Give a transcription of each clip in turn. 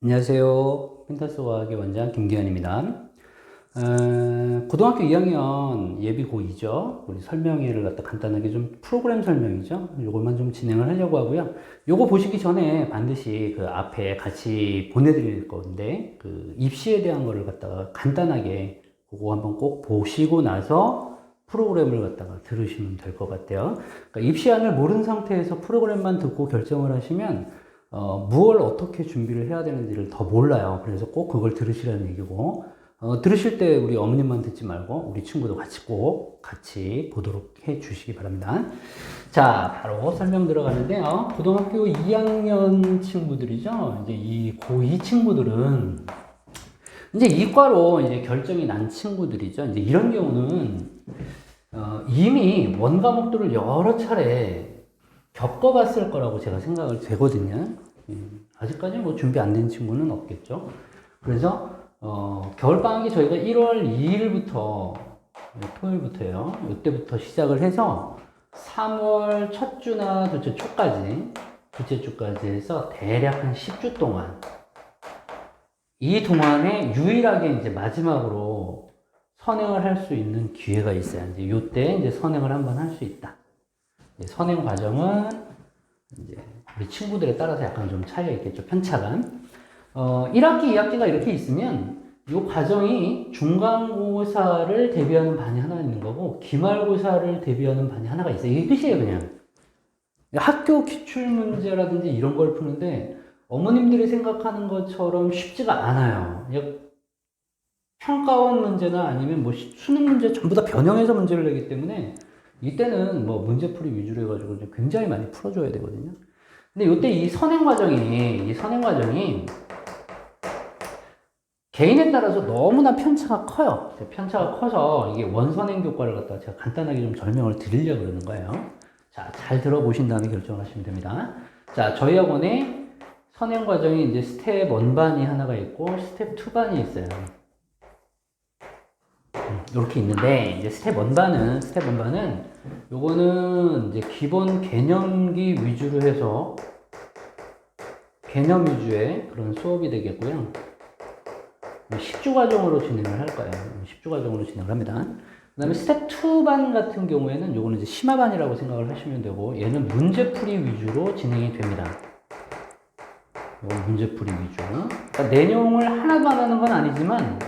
안녕하세요. 펜타스과학의 원장 김기현입니다. 고등학교 2학년 예비 고2죠. 우리 설명회를 갖다 간단하게 좀 프로그램 설명이죠. 요것만 좀 진행을 하려고 하고요. 요거 보시기 전에 반드시 그 앞에 같이 보내드릴 건데, 그 입시에 대한 거를 갖다가 간단하게 그거 한번 꼭 보시고 나서 프로그램을 갖다가 들으시면 될 것 같아요. 그러니까 입시안을 모르는 상태에서 프로그램만 듣고 결정을 하시면 무엇을 어떻게 준비를 해야 되는지를 더 몰라요. 그래서 꼭 그걸 들으시라는 얘기고, 들으실 때 우리 어머님만 듣지 말고 우리 친구도 같이 꼭 같이 보도록 해 주시기 바랍니다. 자, 바로 설명 들어가는데요. 고등학교 2학년 친구들이죠. 이제 이 고2 친구들은 이제 이과로 이제 결정이 난 친구들이죠. 이제 이런 경우는 이미 원 과목들을 여러 차례 겪어봤을 거라고 제가 생각을 되거든요. 아직까지 뭐 준비 안 된 친구는 없겠죠. 그래서 겨울방학이 저희가 1월 2일부터 토요일부터요. 이때부터 시작을 해서 3월 첫 주나 둘째 초까지, 둘째 주까지 해서 대략 한 10주 동안 이 동안에 유일하게 이제 마지막으로 선행을 할 수 있는 기회가 있어요. 이제 요때 이제 선행을 한번 할 수 있다. 선행 과정은 이제 우리 친구들에 따라서 약간 좀 차이가 있겠죠. 편차가. 1학기, 2학기가 이렇게 있으면 이 과정이 중간고사를 대비하는 반이 하나 있는 거고 기말고사를 대비하는 반이 하나가 있어요. 이게 끝이에요, 그냥. 학교 기출문제라든지 이런 걸 푸는데 어머님들이 생각하는 것처럼 쉽지가 않아요. 평가원 문제나 아니면 뭐 수능 문제 전부 다 변형해서 문제를 내기 때문에 이때는 뭐 문제풀이 위주로 해가지고 굉장히 많이 풀어줘야 되거든요. 근데 이때 이 선행 과정이 개인에 따라서 너무나 편차가 커요. 편차가 커서 이게 원선행 교과를 갖다가 제가 간단하게 좀 설명을 드리려고 그러는 거예요. 자, 잘 들어보신 다음에 결정을 하시면 됩니다. 자, 저희 학원에 선행 과정이 이제 스텝 1반이 하나가 있고 스텝 2반이 있어요. 이렇게 있는데, 이제 스텝 1반은, 요거는 이제 기본 개념기 위주로 해서, 개념 위주의 그런 수업이 되겠고요. 10주 과정으로 진행을 할 거예요. 10주 과정으로 진행을 합니다. 그 다음에 스텝 2반 같은 경우에는 요거는 이제 심화반이라고 생각을 하시면 되고, 얘는 문제풀이 위주로 진행이 됩니다. 요건 문제풀이 위주. 그러니까 내용을 하나도 안 하는 건 아니지만,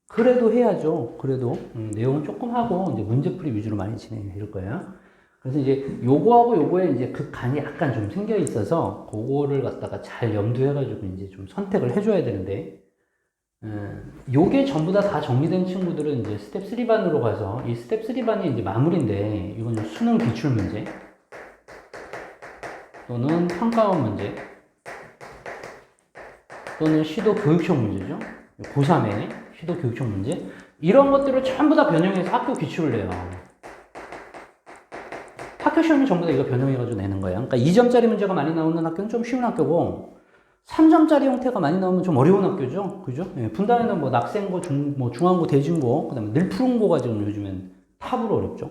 그래도 해야죠. 그래도 내용은 조금 하고 이제 문제풀이 위주로 많이 진행이 될 거예요. 그래서 이제 요거하고 요거에 이제 극간이 약간 좀 생겨 있어서 그거를 갖다가 잘 염두해가지고 이제 좀 선택을 해줘야 되는데, 요게 전부 다 정리된 친구들은 이제 스텝 3반으로 가서 이 스텝 3반이 이제 마무리인데, 이건 수능 기출 문제 또는 평가원 문제 또는 시도 교육청 문제죠. 고3에 시도 교육청 문제 이런 것들을 전부 다 변형해서 학교 기출을 내요. 학교 시험은 전부 다 이거 변형해가지고 내는 거예요. 그러니까 2점짜리 문제가 많이 나오는 학교는 좀 쉬운 학교고 3점짜리 형태가 많이 나오면 좀 어려운 학교죠. 그죠? 예, 분당에는 뭐 낙생고, 중앙고, 대진고, 그 다음에 늘푸른고가 지금 요즘엔 탑으로 어렵죠.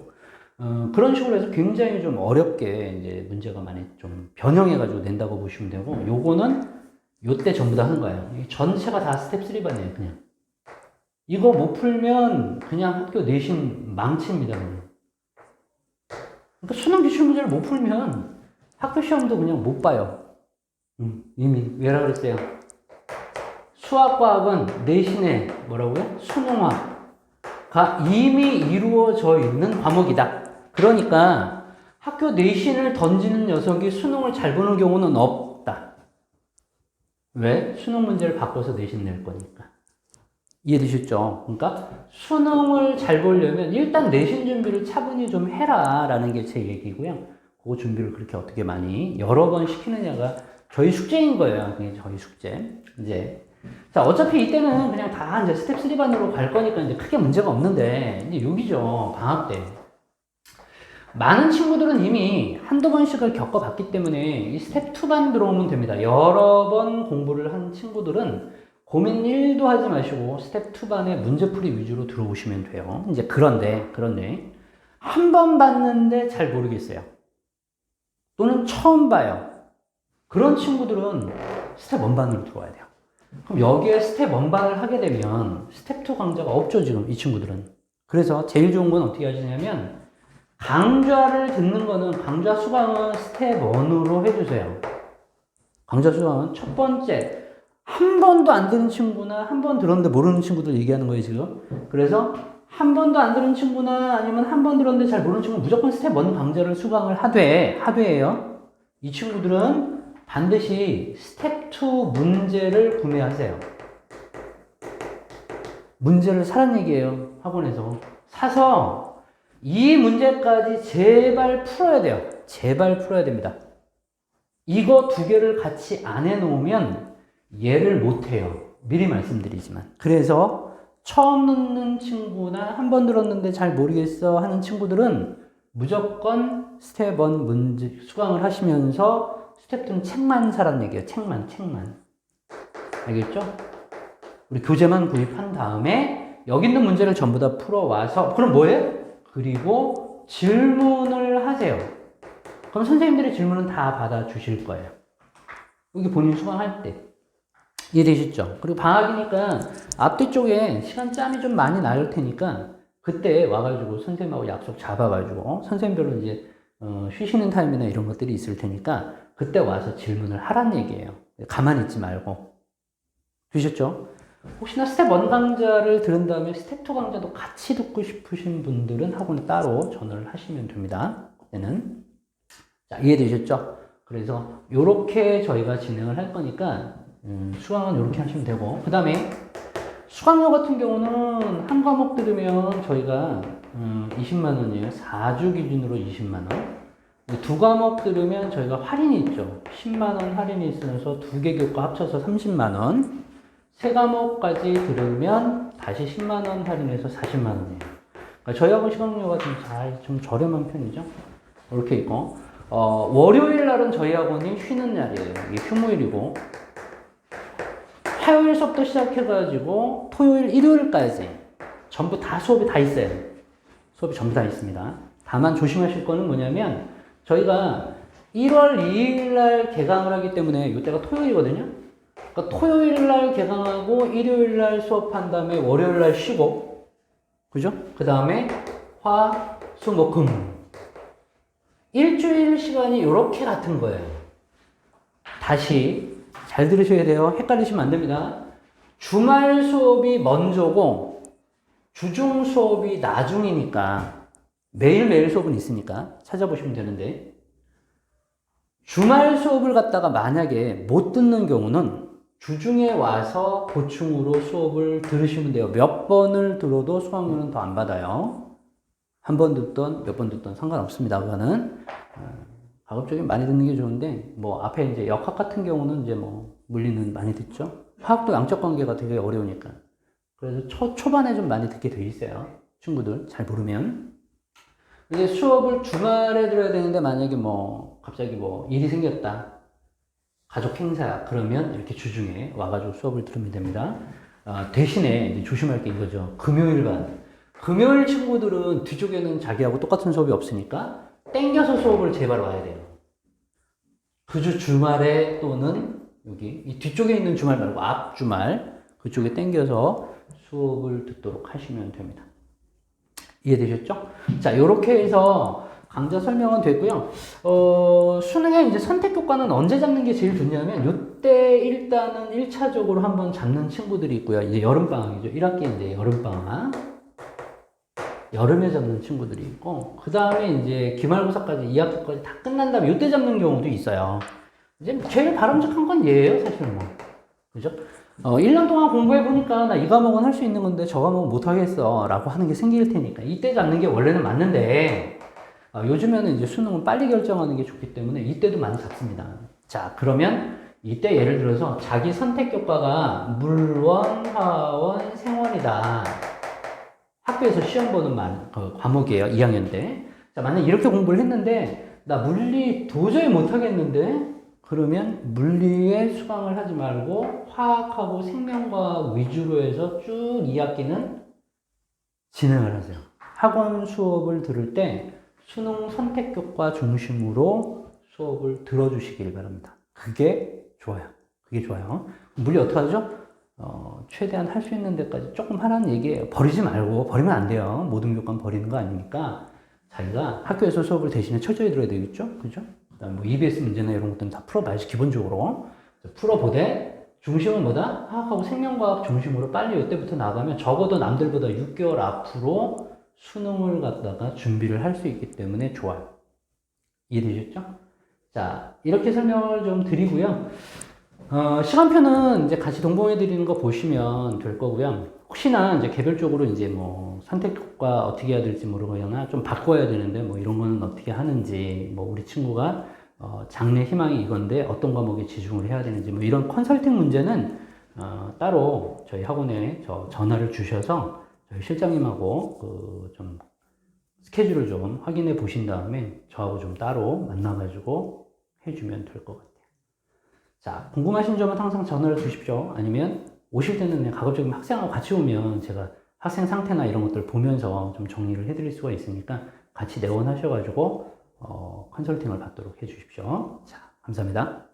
그런 식으로 해서 굉장히 좀 어렵게 이제 문제가 많이 좀 변형해가지고 낸다고 보시면 되고, 요거는 요때 전부 다 하는 거예요. 전체가 다 스텝 3반이에요, 그냥. 이거 못 풀면 그냥 학교 내신 망칩니다. 그러니까 수능 기출 문제를 못 풀면 학교 시험도 그냥 못 봐요. 이미 왜라 그랬어요? 수학과학은 내신에 뭐라고요? 수능화가 이미 이루어져 있는 과목이다. 그러니까 학교 내신을 던지는 녀석이 수능을 잘 보는 경우는 없다. 왜? 수능 문제를 바꿔서 내신 낼 거니까. 이해되셨죠? 그러니까 수능을 잘 보려면 일단 내신 준비를 차분히 좀 해라 라는 게 제 얘기고요. 그 준비를 그렇게 어떻게 많이 여러 번 시키느냐가 저희 숙제인 거예요. 그게 저희 숙제. 이제 자, 어차피 이때는 그냥 다 이제 스텝 3반으로 갈 거니까 이제 크게 문제가 없는데 이제 여기죠. 방학 때. 많은 친구들은 이미 한두 번씩을 겪어봤기 때문에 이 스텝 2반 들어오면 됩니다. 여러 번 공부를 한 친구들은 고민 1도 하지 마시고 스텝 2반에 문제풀이 위주로 들어오시면 돼요. 이제 그런데 한 번 봤는데 잘 모르겠어요. 또는 처음 봐요. 그런 친구들은 스텝 1반으로 들어와야 돼요. 그럼 여기에 스텝 1반을 하게 되면 스텝 2 강좌가 없죠, 지금 이 친구들은. 그래서 제일 좋은 건 어떻게 하시냐면 강좌를 듣는 거는 강좌 수강은 스텝 1으로 해주세요. 강좌 수강은 첫 번째 한 번도 안 들은 친구나 한 번 들었는데 모르는 친구들 얘기하는 거예요, 지금. 그래서 한 번도 안 들은 친구나 아니면 한 번 들었는데 잘 모르는 친구는 무조건 스텝 1 강좌를 수강을 하되예요. 이 친구들은 반드시 스텝 2 문제를 구매하세요. 문제를 사란 얘기예요, 학원에서. 사서 이 문제까지 제발 풀어야 돼요. 제발 풀어야 됩니다. 이거 두 개를 같이 안 해놓으면 얘를 못해요. 미리 말씀드리지만. 그래서 처음 듣는 친구나 한 번 들었는데 잘 모르겠어 하는 친구들은 무조건 스텝 1 문제 수강을 하시면서 스텝 2는 책만 사란 얘기예요. 책만. 알겠죠? 우리 교재만 구입한 다음에 여기 있는 문제를 전부 다 풀어와서 그럼 뭐예요? 그리고 질문을 하세요. 그럼 선생님들의 질문은 다 받아주실 거예요. 여기 본인 수강할 때. 이해되시죠? 그리고 방학이니까 앞뒤 쪽에 시간 짬이 좀 많이 나올 테니까 그때 와가지고 선생님하고 약속 잡아가지고 선생님별로 이제 쉬시는 타임이나 이런 것들이 있을 테니까 그때 와서 질문을 하란 얘기예요. 가만히 있지 말고. 되셨죠? 혹시나 스텝 1 강좌를 들은 다음에 스텝 2 강좌도 같이 듣고 싶으신 분들은 학원에 따로 전화를 하시면 됩니다. 그때는. 자, 이해되셨죠? 그래서 요렇게 저희가 진행을 할 거니까 수강은 이렇게 하시면 되고 그 다음에 수강료 같은 경우는 한 과목 들으면 저희가 20만원이에요. 4주 기준으로 20만원. 두 과목 들으면 저희가 할인이 있죠. 10만원 할인이 있어서 두 개 교과 합쳐서 30만원. 세 과목까지 들으면 다시 10만원 할인해서 40만원이에요. 그러니까 저희 학원 수강료가 좀 저렴한 편이죠. 이렇게 있고 월요일 날은 저희 학원이 쉬는 날이에요. 이게 휴무일이고 화요일 수업도 시작해가지고 토요일, 일요일까지 전부 다 수업이 다 있어요. 수업이 전부 다 있습니다. 다만 조심하실 거는 뭐냐면 저희가 1월 2일 날 개강을 하기 때문에 이때가 토요일이거든요. 그러니까 토요일 날 개강하고 일요일 날 수업한 다음에 월요일 날 쉬고 그죠? 그 다음에 화, 수, 목, 금 일주일 시간이 이렇게 같은 거예요. 다시 잘 들으셔야 돼요. 헷갈리시면 안 됩니다. 주말 수업이 먼저고 주중 수업이 나중이니까 매일매일 수업은 있으니까 찾아보시면 되는데 주말 수업을 갖다가 만약에 못 듣는 경우는 주중에 와서 보충으로 수업을 들으시면 돼요. 몇 번을 들어도 수강료는 더 안 받아요. 한 번 듣던 몇 번 듣던 상관없습니다. 그거는 가급적이면 많이 듣는 게 좋은데 뭐 앞에 이제 역학 같은 경우는 이제 뭐 물리는 많이 듣죠. 화학도 양적 관계가 되게 어려우니까 그래서 초반에 좀 많이 듣게 돼 있어요. 친구들 잘 모르면. 이제 수업을 주말에 들어야 되는데 만약에 뭐 갑자기 뭐 일이 생겼다 가족 행사야 그러면 이렇게 주중에 와가지고 수업을 들으면 됩니다. 대신에 이제 조심할 게 이거죠. 금요일 친구들은 뒤쪽에는 자기하고 똑같은 수업이 없으니까 땡겨서 수업을 제발 와야 돼요. 그 주 주말에 또는 여기 이 뒤쪽에 있는 주말 말고 앞 주말 그쪽에 땡겨서 수업을 듣도록 하시면 됩니다. 이해되셨죠? 자, 요렇게 해서 강좌 설명은 됐고요. 수능에 이제 선택 교과는 언제 잡는 게 제일 좋냐면 요때 일단은 1차적으로 한번 잡는 친구들이 있고요. 이제 여름방학이죠. 1학기 이제 여름방학. 여름에 잡는 친구들이 있고 그 다음에 이제 기말고사까지 2학기까지 다 끝난 다음에 요때 잡는 경우도 있어요. 이제 제일 바람직한 건 얘예요, 사실은 뭐. 그죠? 1년 동안 공부해보니까 나 이 과목은 할 수 있는 건데 저 과목은 못하겠어 라고 하는 게 생길 테니까 이때 잡는 게 원래는 맞는데 요즘에는 이제 수능은 빨리 결정하는 게 좋기 때문에 이때도 많이 잡습니다. 자, 그러면 이때 예를 들어서 자기 선택 교과가 물원, 하원, 생원이다. 학교에서 시험 보는 과목이에요. 2학년 때. 자, 만약 이렇게 공부를 했는데 나 물리 도저히 못하겠는데 그러면 물리에 수강을 하지 말고 화학하고 생명과학 위주로 해서 쭉 2학기는 진행을 하세요. 학원 수업을 들을 때 수능 선택교과 중심으로 수업을 들어주시길 바랍니다. 그게 좋아요. 그게 좋아요. 물리 어떻게 하죠? 최대한 할 수 있는 데까지 조금 하라는 얘기예요. 버리지 말고, 버리면 안 돼요. 모든 교과는 버리는 거 아니니까 자기가 학교에서 수업을 대신에 철저히 들어야 되겠죠? 그죠? 그다음 뭐 EBS 문제나 이런 것들은 다 풀어봐야지, 기본적으로. 풀어보되 중심은 뭐다? 화학하고 생명과학 중심으로 빨리 이때부터 나가면 적어도 남들보다 6개월 앞으로 수능을 갖다가 준비를 할 수 있기 때문에 좋아요. 이해되셨죠? 자, 이렇게 설명을 좀 드리고요. 시간표는 이제 같이 동봉해 드리는 거 보시면 될 거고요. 혹시나 이제 개별적으로 이제 뭐 선택과 어떻게 해야 될지 모르거나 좀 바꿔야 되는데 뭐 이런 거는 어떻게 하는지, 뭐 우리 친구가 장래 희망이 이건데 어떤 과목에 지중을 해야 되는지, 뭐 이런 컨설팅 문제는 따로 저희 학원에 전화를 주셔서 저희 실장님하고 좀 스케줄을 좀 확인해 보신 다음에 저하고 좀 따로 만나가지고 해주면 될 것 같아요. 자, 궁금하신 점은 항상 전화를 주십시오. 아니면 오실 때는 그냥 가급적이면 학생하고 같이 오면 제가 학생 상태나 이런 것들 보면서 좀 정리를 해드릴 수가 있으니까 같이 내원하셔가지고 컨설팅을 받도록 해주십시오. 자, 감사합니다.